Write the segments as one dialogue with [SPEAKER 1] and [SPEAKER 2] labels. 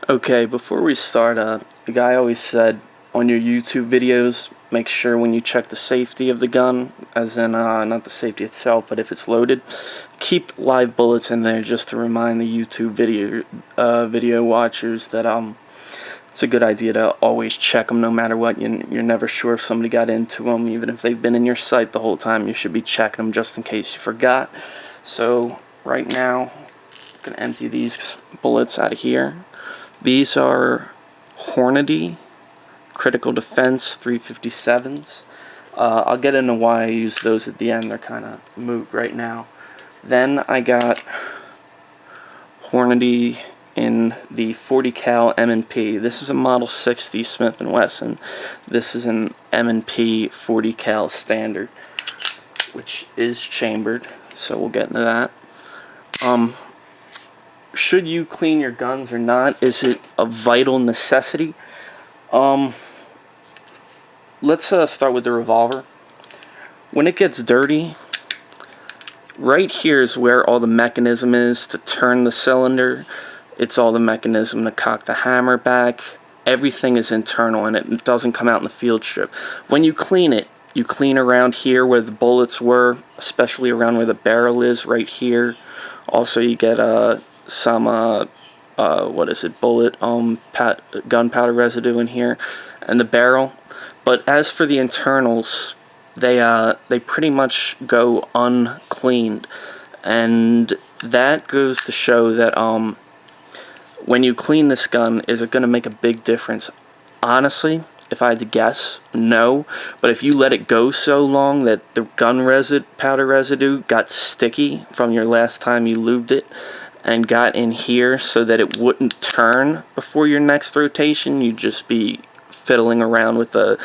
[SPEAKER 1] Okay, before we start, the guy always said on your YouTube videos, make sure when you check the safety of the gun, as in not the safety itself, but if it's loaded, keep live bullets in there just to remind the YouTube video watchers that it's a good idea to always check them no matter what. You're never sure if somebody got into them, even if they've been in your sight the whole time. You should be checking them just in case you forgot. So right now, I'm gonna empty these bullets out of here. These are Hornady Critical Defense 357s. I'll get into why I use those at the end. They're kind of moot right now. Then I got Hornady in the 40 cal M&P. This is a Model 60 Smith & Wesson. This is an M&P 40 cal standard, which is chambered. So we'll get into that. Should you clean your guns or not? Is it a vital necessity? Let's start with the revolver. When it gets dirty, right here is where all the mechanism is to turn the cylinder. It's all the mechanism to cock the hammer back. Everything is internal and it doesn't come out in the field strip. When you clean it, you clean around here where the bullets were, especially around where the barrel is, right here. Also, you get some bullet gunpowder residue in here, and the barrel. But as for the internals, they pretty much go uncleaned, and that goes to show that when you clean this gun, is it going to make a big difference? Honestly, if I had to guess, no. But if you let it go so long that the powder residue got sticky from your last time you lubed it and got in here so that it wouldn't turn before your next rotation, you'd just be fiddling around with a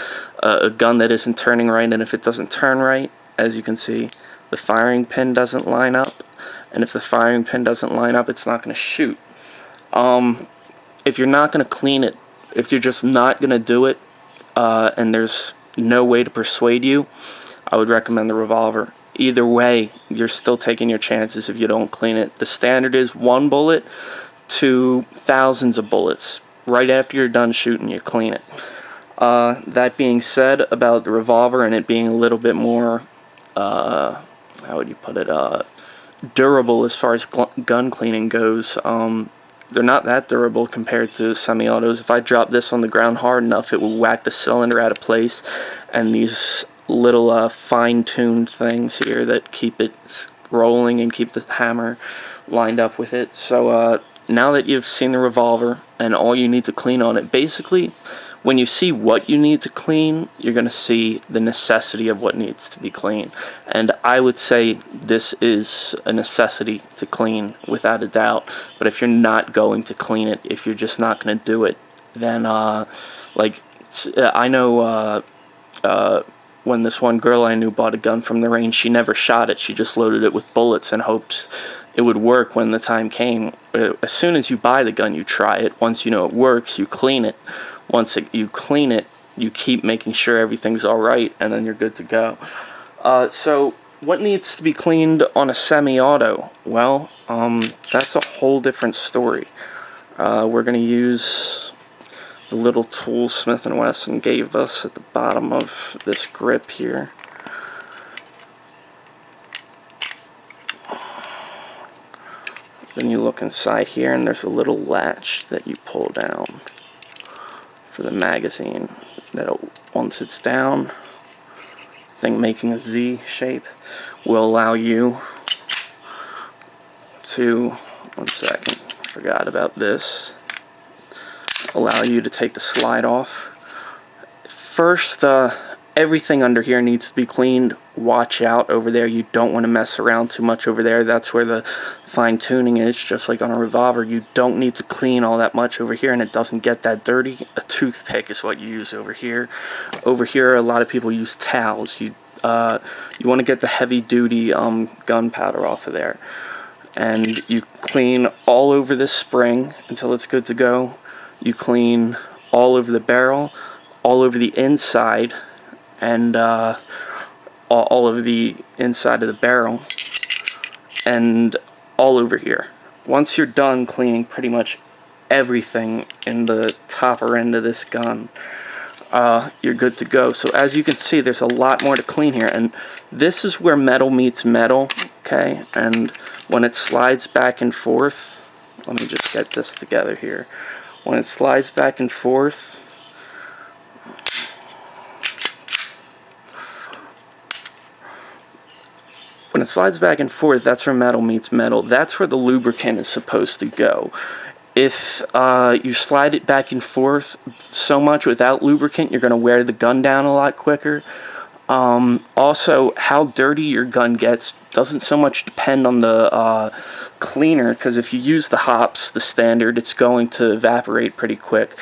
[SPEAKER 1] gun that isn't turning right. And if it doesn't turn right, as you can see, the firing pin doesn't line up. And if the firing pin doesn't line up, it's not going to shoot. If you're not going to clean it, if you're just not going to do it, and there's no way to persuade you, I would recommend the revolver. Either way, you're still taking your chances if you don't clean it. The standard is 1 bullet to thousands of bullets. Right after you're done shooting, you clean it. That being said, about the revolver and it being a little bit more, how would you put it, durable as far as gun cleaning goes, they're not that durable compared to semi-autos. If I drop this on the ground hard enough, it will whack the cylinder out of place, and these little fine-tuned things here that keep it rolling and keep the hammer lined up with it. So now that you've seen the revolver and all you need to clean on it, basically when you see what you need to clean, you're going to see the necessity of what needs to be cleaned. And I would say this is a necessity to clean without a doubt. But if you're not going to clean it, if you're just not going to do it, then I know when this one girl I knew bought a gun from the range, she never shot it. She just loaded it with bullets and hoped it would work when the time came. As soon as you buy the gun, you try it. Once you know it works, you clean it. Once you clean it, you keep making sure everything's alright, and then you're good to go. So, what needs to be cleaned on a semi-auto? Well, that's a whole different story. We're going to use the little tool Smith & Wesson gave us at the bottom of this grip here. Then you look inside here, and there's a little latch that you pull down for the magazine. That'll, once it's down, thing making a Z shape, will allow you to, one second, forgot about this, allow you to take the slide off. First, everything under here needs to be cleaned. Watch out over there. You don't want to mess around too much over there. That's where the fine tuning is, just like on a revolver. You don't need to clean all that much over here, and it doesn't get that dirty. A toothpick is what you use over here. Over here, a lot of people use towels. You want to get the heavy-duty gunpowder off of there. And you clean all over this spring until it's good to go. You clean all over the barrel, all over the inside, and all over the inside of the barrel, and all over here. Once you're done cleaning pretty much everything in the topper end of this gun, you're good to go. So as you can see, there's a lot more to clean here, and this is where metal meets metal, okay? And when it slides back and forth, let me just get this together here. When it slides back and forth, that's where metal meets metal. That's where the lubricant is supposed to go. If you slide it back and forth so much without lubricant, you're going to wear the gun down a lot quicker. Also, how dirty your gun gets doesn't so much depend on the cleaner, because if you use the hops, the standard, it's going to evaporate pretty quick.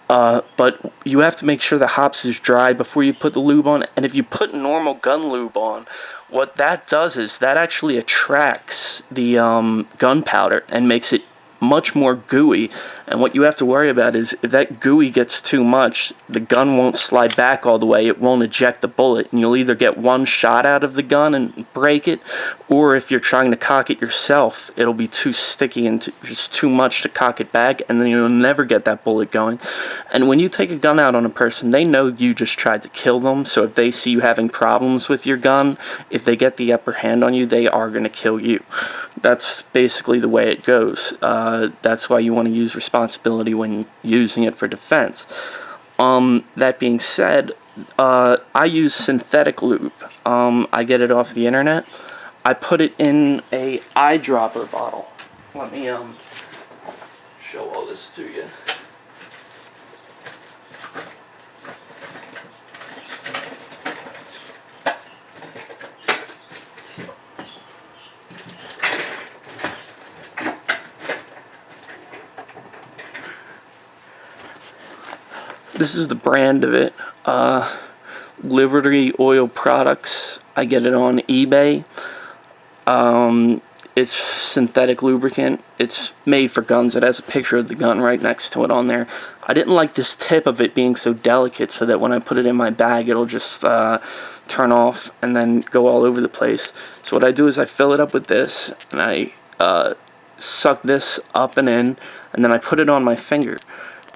[SPEAKER 1] But you have to make sure the hops is dry before you put the lube on. And if you put normal gun lube on, what that does is that actually attracts the gunpowder and makes it much more gooey. And what you have to worry about is if that gooey gets too much, the gun won't slide back all the way, it won't eject the bullet, and you'll either get one shot out of the gun and break it, or if you're trying to cock it yourself, it'll be too sticky and just too much to cock it back, and then you'll never get that bullet going. And when you take a gun out on a person, they know you just tried to kill them, so if they see you having problems with your gun, if they get the upper hand on you, they are going to kill you. That's basically the way it goes. That's why you want to use responsibility when using it for defense. That being said, I use synthetic lube. I get it off the internet. I put it in a eyedropper bottle. Let me show all this to you. This is the brand of it, Liberty Oil Products. I get it on eBay. It's synthetic lubricant. It's made for guns. It has a picture of the gun right next to it on there. I didn't like this tip of it being so delicate, so that when I put it in my bag, it'll just turn off and then go all over the place. So what I do is I fill it up with this, and I suck this up and in, and then I put it on my finger.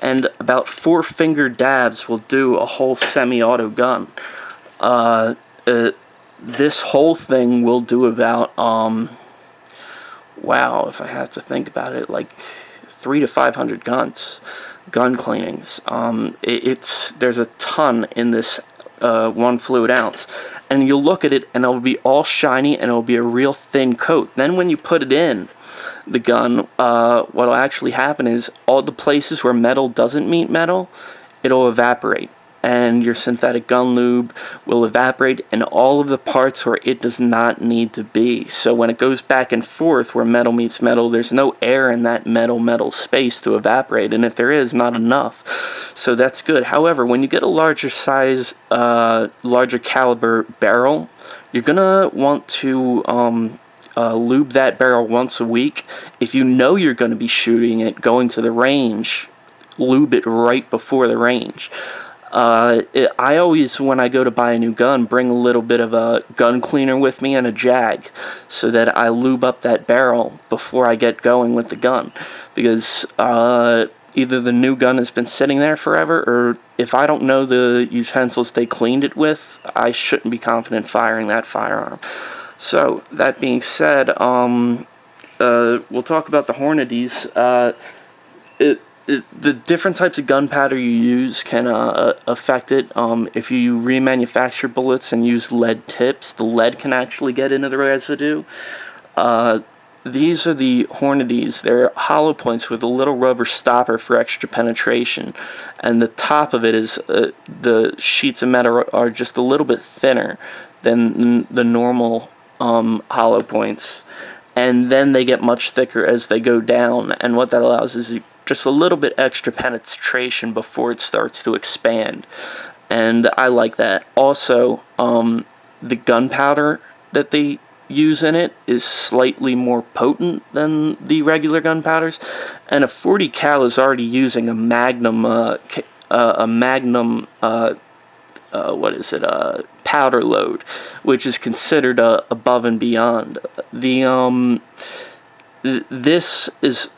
[SPEAKER 1] And about 4 finger dabs will do a whole semi-auto gun. This whole thing will do about, wow, if I have to think about it, like 300 to 500 gun cleanings. There's a ton in this 1 fluid ounce. And you'll look at it and it'll be all shiny and it'll be a real thin coat. Then when you put it in the gun, what'll actually happen is all the places where metal doesn't meet metal, it'll evaporate, and your synthetic gun lube will evaporate in all of the parts where it does not need to be. So when it goes back and forth where metal meets metal, there's no air in that metal space to evaporate, and if there is, not enough. So that's good. However, when you get a larger size, larger caliber barrel, you're gonna want to lube that barrel once a week. If you know you're going to be shooting it, going to the range, lube it right before the range. I always, when I go to buy a new gun, bring a little bit of a gun cleaner with me and a jag, so that I lube up that barrel before I get going with the gun. Because either the new gun has been sitting there forever, or if I don't know the utensils they cleaned it with, I shouldn't be confident firing that firearm. So, that being said, we'll talk about the Hornadys. The different types of gunpowder you use can affect it. If you remanufacture bullets and use lead tips, the lead can actually get into the residue. These are the Hornadys. They're hollow points with a little rubber stopper for extra penetration. And the top of it is, the sheets of metal are just a little bit thinner than the normal hollow points, and then they get much thicker as they go down, and what that allows is just a little bit extra penetration before it starts to expand, and I like that. Also, the gunpowder that they use in it is slightly more potent than the regular gunpowders, and a 40 cal is already using a Magnum powder load, which is considered above and beyond. This is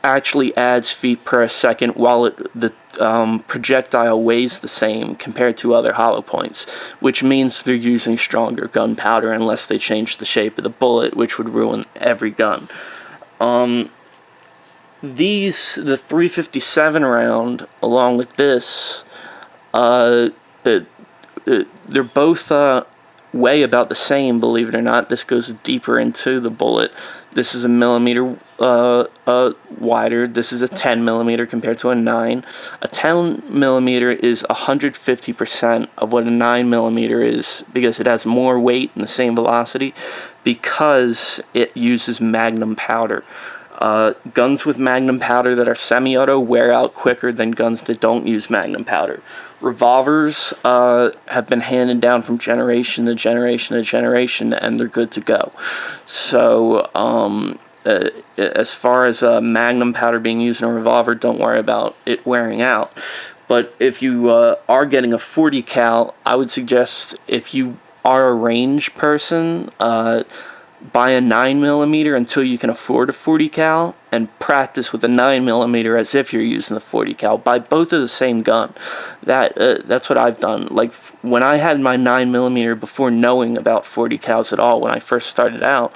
[SPEAKER 1] actually adds feet per second while the projectile weighs the same compared to other hollow points, which means they're using stronger gunpowder unless they change the shape of the bullet, which would ruin every gun. The 357 round, along with this, they're both weigh about the same, believe it or not. This goes deeper into the bullet. This is a millimeter wider. This is a 10 millimeter compared to a 9. A 10 millimeter is 150% of what a 9 millimeter is because it has more weight and the same velocity because it uses magnum powder. Guns with magnum powder that are semi-auto wear out quicker than guns that don't use magnum powder. Revolvers have been handed down from generation to generation to generation, and they're good to go. So, as far as magnum powder being used in a revolver, don't worry about it wearing out. But if you are getting a 40 cal, I would suggest if you are a range person, buy a 9 millimeter until you can afford a 40 cal and practice with a 9 millimeter as if you're using the 40 cal. Buy both of the same gun. That's what I've done. Like when I had my 9 millimeter before knowing about 40 cals at all, when I first started out,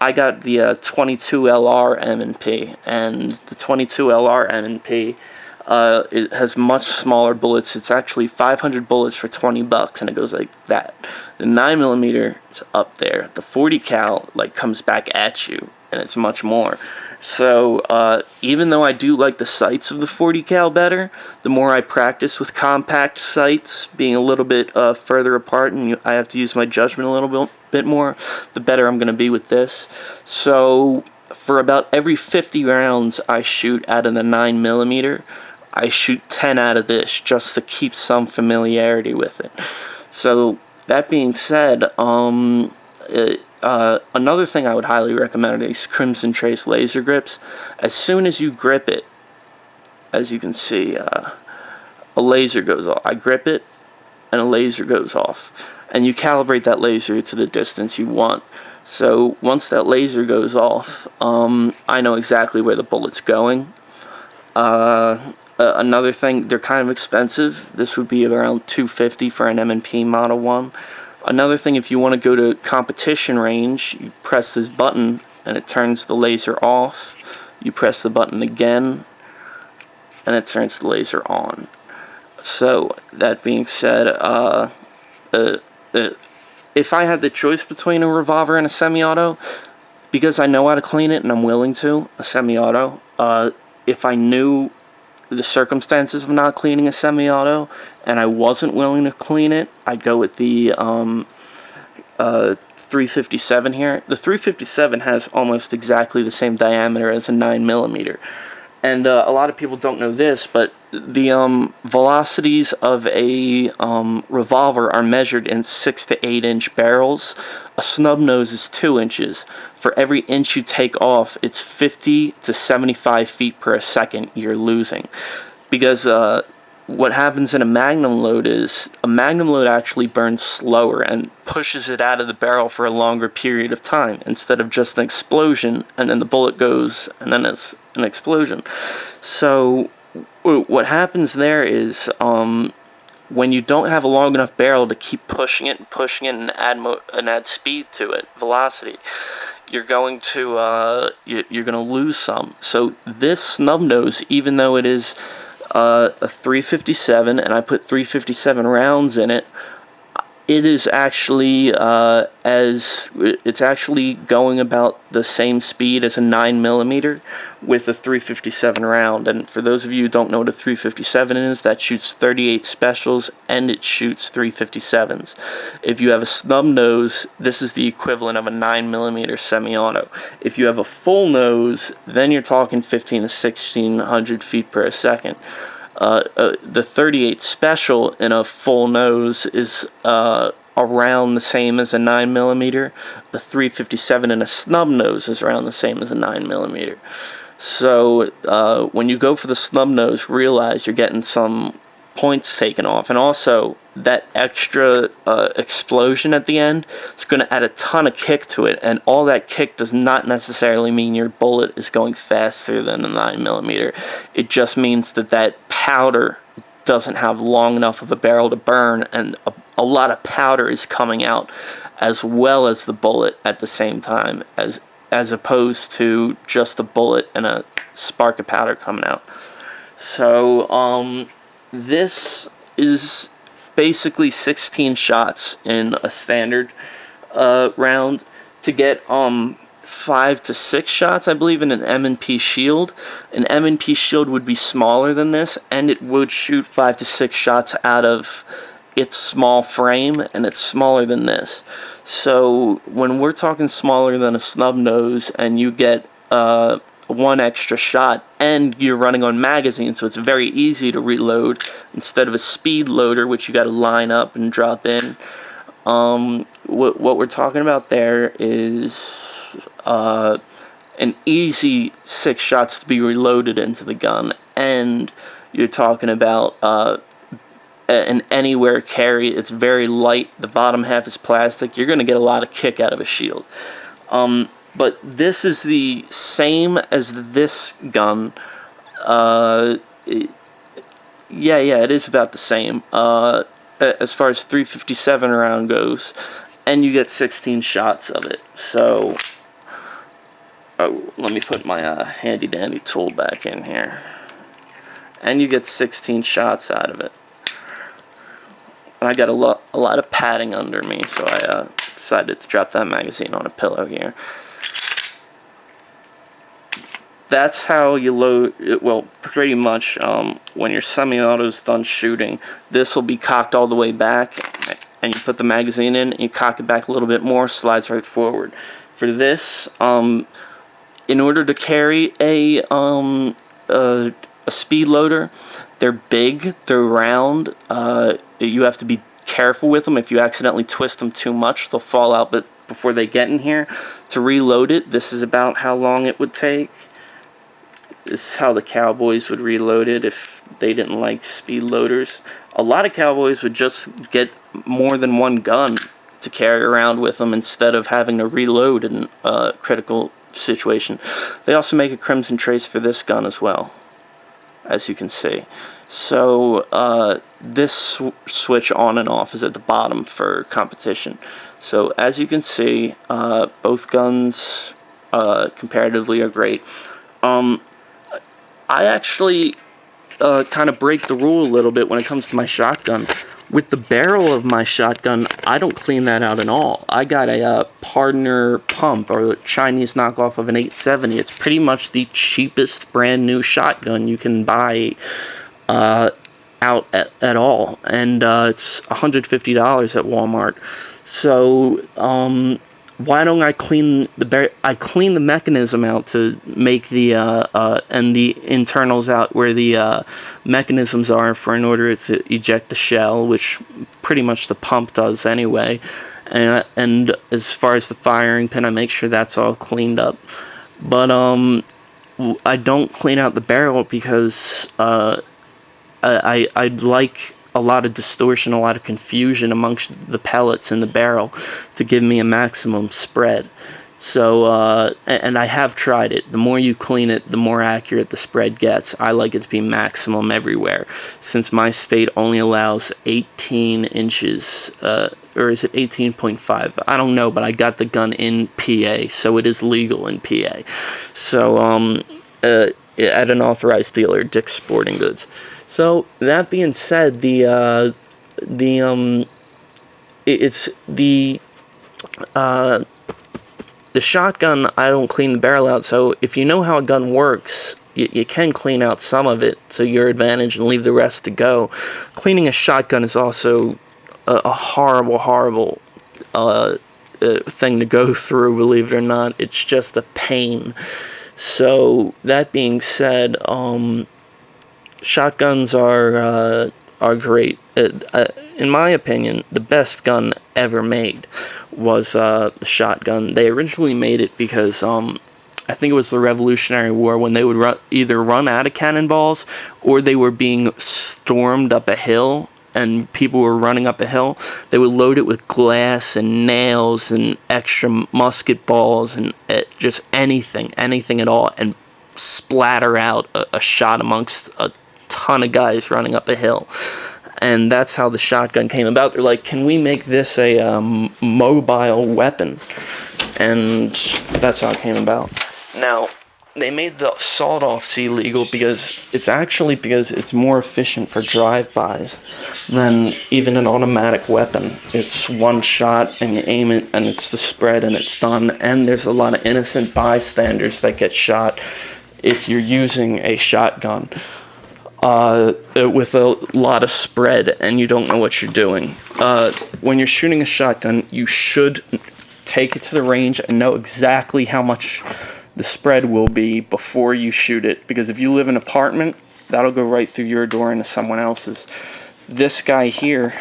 [SPEAKER 1] I got the 22 LR M&P, and the 22 LR M&P it has much smaller bullets. It's actually 500 bullets for $20, and it goes like that. The 9 millimeter is up there. The 40 cal like comes back at you, and it's much more. So even though I do like the sights of the 40 cal better, the more I practice with compact sights being a little bit further apart, and I have to use my judgment a little bit more, the better I'm going to be with this. So for about every 50 rounds I shoot out of the 9 millimeter, I shoot 10 out of this just to keep some familiarity with it. So that being said, another thing I would highly recommend are these Crimson Trace laser grips. As soon as you grip it, as you can see, a laser goes off. I grip it, and a laser goes off. And you calibrate that laser to the distance you want. So once that laser goes off, I know exactly where the bullet's going. Another thing, they're kind of expensive. This would be around $250 for an M&P Model 1. Another thing, if you want to go to competition range, you press this button and it turns the laser off. You press the button again and it turns the laser on. So, that being said, if I had the choice between a revolver and a semi-auto, because I know how to clean it and I'm willing to, a semi-auto, if I knew the circumstances of not cleaning a semi-auto and I wasn't willing to clean it, I'd go with the 357 here. The 357 has almost exactly the same diameter as a 9 millimeter. And a lot of people don't know this, but the velocities of a revolver are measured in 6 to 8 inch barrels. A snub nose is 2 inches. For every inch you take off, it's 50 to 75 feet per second you're losing. Because what happens in a magnum load is a magnum load actually burns slower and pushes it out of the barrel for a longer period of time instead of just an explosion and then the bullet goes and then it's an explosion. So what happens there is when you don't have a long enough barrel to keep pushing it and add speed to it, velocity, you're going to lose some. So this snub nose, even though it is a 357 and I put 357 rounds in it, it is actually it's actually going about the same speed as a 9 millimeter with a 357 round. And for those of you who don't know what a 357 is, that shoots 38 specials and it shoots 357s. If you have a snub nose, this is the equivalent of a 9 millimeter semi-auto. If you have a full nose, then you're talking 15 to 1600 feet per second. The 38 special in a full nose is around the same as a 9 millimeter. The 357 in a snub nose is around the same as a 9 millimeter. So when you go for the snub nose, realize you're getting some points taken off. And also, that extra explosion at the end is going to add a ton of kick to it, and all that kick does not necessarily mean your bullet is going faster than a 9mm. It just means that that powder doesn't have long enough of a barrel to burn, and a lot of powder is coming out as well as the bullet at the same time, as opposed to just a bullet and a spark of powder coming out. So this is basically 16 shots in a standard round. To get 5 to 6 shots, I believe, in an M&P shield. An M&P shield would be smaller than this, and it would shoot 5 to 6 shots out of its small frame, and it's smaller than this. So when we're talking smaller than a snub nose, and you get one extra shot, and you're running on magazine, so it's very easy to reload instead of a speed loader, which you got to line up and drop in. What we're talking about there is an easy 6 shots to be reloaded into the gun, and you're talking about an anywhere carry. It's very light. The bottom half is plastic. You're going to get a lot of kick out of a shield. But this is the same as this gun. Yeah, it is about the same. As far as 357 round goes, and you get 16 shots of it. So, let me put my handy dandy tool back in here, and you get 16 shots out of it. And I got a lot of padding under me, so I decided to drop that magazine on a pillow here. That's how you load it. Well, pretty much when your semi-auto's done shooting, this will be cocked all the way back, and you put the magazine in, and you cock it back a little bit more, slides right forward. For this, in order to carry a speed loader, they're big, they're round. You have to be careful with them. If you accidentally twist them too much, they'll fall out. But before they get in here, to reload it, this is about how long it would take. This is how the cowboys would reload it if they didn't like speed loaders. A lot of cowboys would just get more than one gun to carry around with them instead of having to reload in a critical situation. They also make a Crimson Trace for this gun as well, as you can see. So this switch on and off is at the bottom for competition. So as you can see, both guns comparatively are great. I actually kind of break the rule a little bit when it comes to my shotgun. With the barrel of my shotgun, I don't clean that out at all. I got a Pardner pump, or a Chinese knockoff of an 870. It's pretty much the cheapest brand new shotgun you can buy out at all, and it's $150 at Walmart. So why don't I clean the barrel? I clean the mechanism out to make the and the internals out where the mechanisms are in order to eject the shell, which pretty much the pump does anyway. And as far as the firing pin, I make sure that's all cleaned up. But I don't clean out the barrel because I'd like a lot of distortion, a lot of confusion amongst the pellets in the barrel to give me a maximum spread. So, and I have tried it. The more you clean it, the more accurate the spread gets. I like it to be maximum everywhere, since my state only allows 18 inches, or is it 18.5? I don't know, but I got the gun in PA, so it is legal in PA. So, at an authorized dealer, Dick's Sporting Goods. So that being said, the shotgun, I don't clean the barrel out. So if you know how a gun works, you can clean out some of it to your advantage and leave the rest to go. Cleaning a shotgun is also a horrible thing to go through. Believe it or not, it's just a pain. So that being said, shotguns are great. In my opinion, the best gun ever made was the shotgun. They originally made it because I think it was the Revolutionary War, when they would either run out of cannonballs or they were being stormed up a hill and people were running up a hill, they would load it with glass and nails and extra musket balls and just anything at all, and splatter out a shot amongst a ton of guys running up a hill. And that's how the shotgun came about. They're like, can we make this a mobile weapon? And that's how it came about. Now, they made the sawed-offs illegal because it's more efficient for drive-bys than even an automatic weapon. It's one shot and you aim it and it's the spread and it's done. And there's a lot of innocent bystanders that get shot if you're using a shotgun with a lot of spread and you don't know what you're doing. When you're shooting a shotgun, you should take it to the range and know exactly how much the spread will be before you shoot it, because if you live in an apartment, that'll go right through your door into someone else's. This guy here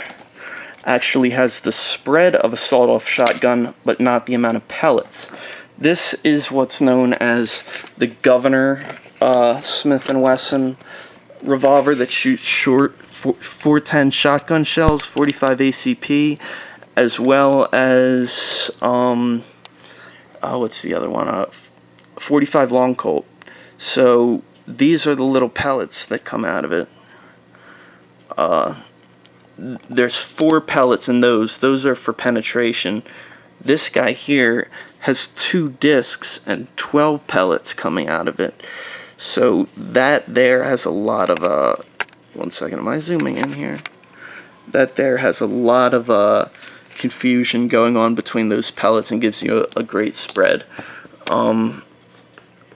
[SPEAKER 1] actually has the spread of a sawed-off shotgun, but not the amount of pellets. This is what's known as the Governor Smith & Wesson revolver that shoots short 410 shotgun shells, 45 ACP, as well as what's the other one? 45 long Colt. So these are the little pellets that come out of it. There's 4 pellets in those. Those are for penetration. This guy here has 2 discs and 12 pellets coming out of it. So that there has a lot of one second, am I zooming in here? That there has a lot of confusion going on between those pellets and gives you a great spread.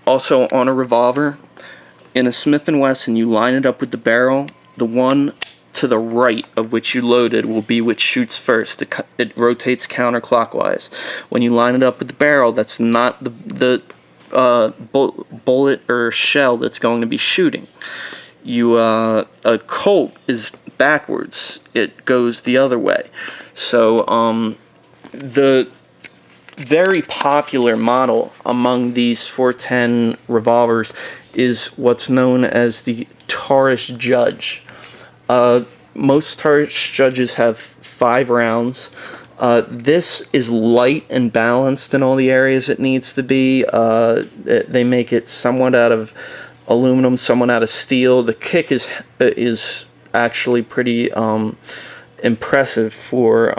[SPEAKER 1] Also, on a revolver, in a Smith & Wesson, you line it up with the barrel. The one to the right of which you loaded will be which shoots first. It rotates counterclockwise. When you line it up with the barrel, that's not the bullet or shell that's going to be shooting. A Colt is backwards. It goes the other way. So, the very popular model among these 410 revolvers is what's known as the Taurus Judge. Most Taurus Judges have 5 rounds. This is light and balanced in all the areas it needs to be. They make it somewhat out of aluminum, somewhat out of steel. The kick is actually pretty impressive for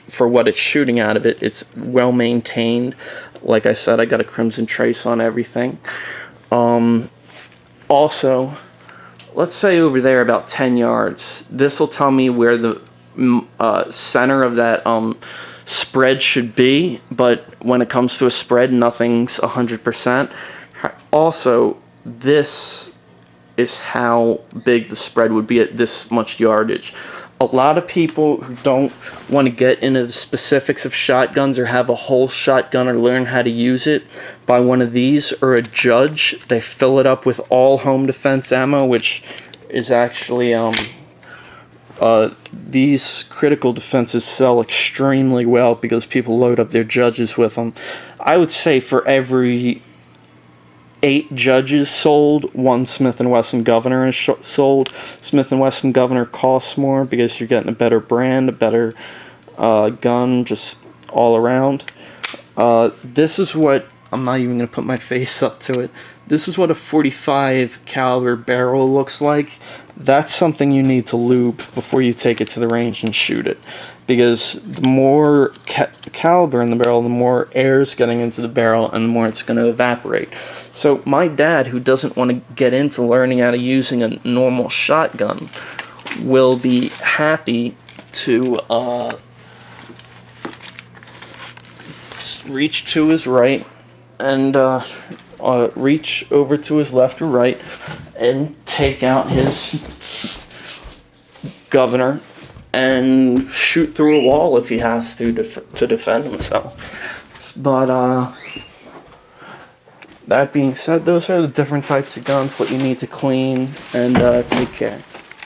[SPEAKER 1] for what it's shooting out of it. It's well maintained. Like I said, I got a Crimson Trace on everything. Also, let's say over there about 10 yards. This will tell me where the center of that spread should be, but when it comes to a spread, nothing's 100%. Also, this is how big the spread would be at this much yardage. A lot of people who don't want to get into the specifics of shotguns or have a whole shotgun or learn how to use it buy one of these or a Judge. They fill it up with all home defense ammo, which is actually these critical defenses sell extremely well because people load up their Judges with them. I would say for every 8 Judges sold, 1 Smith & Wesson Governor is sold. Smith & Wesson Governor costs more because you're getting a better brand, a better gun, just all around. This is what, I'm not even going to put my face up to it, this is what a .45 caliber barrel looks like. That's something you need to lube before you take it to the range and shoot it. Because the more caliber in the barrel, the more air is getting into the barrel and the more it's going to evaporate. So my dad, who doesn't want to get into learning how to using a normal shotgun, will be happy to reach to his right and reach over to his left or right and take out his Governor and shoot through a wall if he has to defend himself. But that being said, those are the different types of guns, what you need to clean and take care.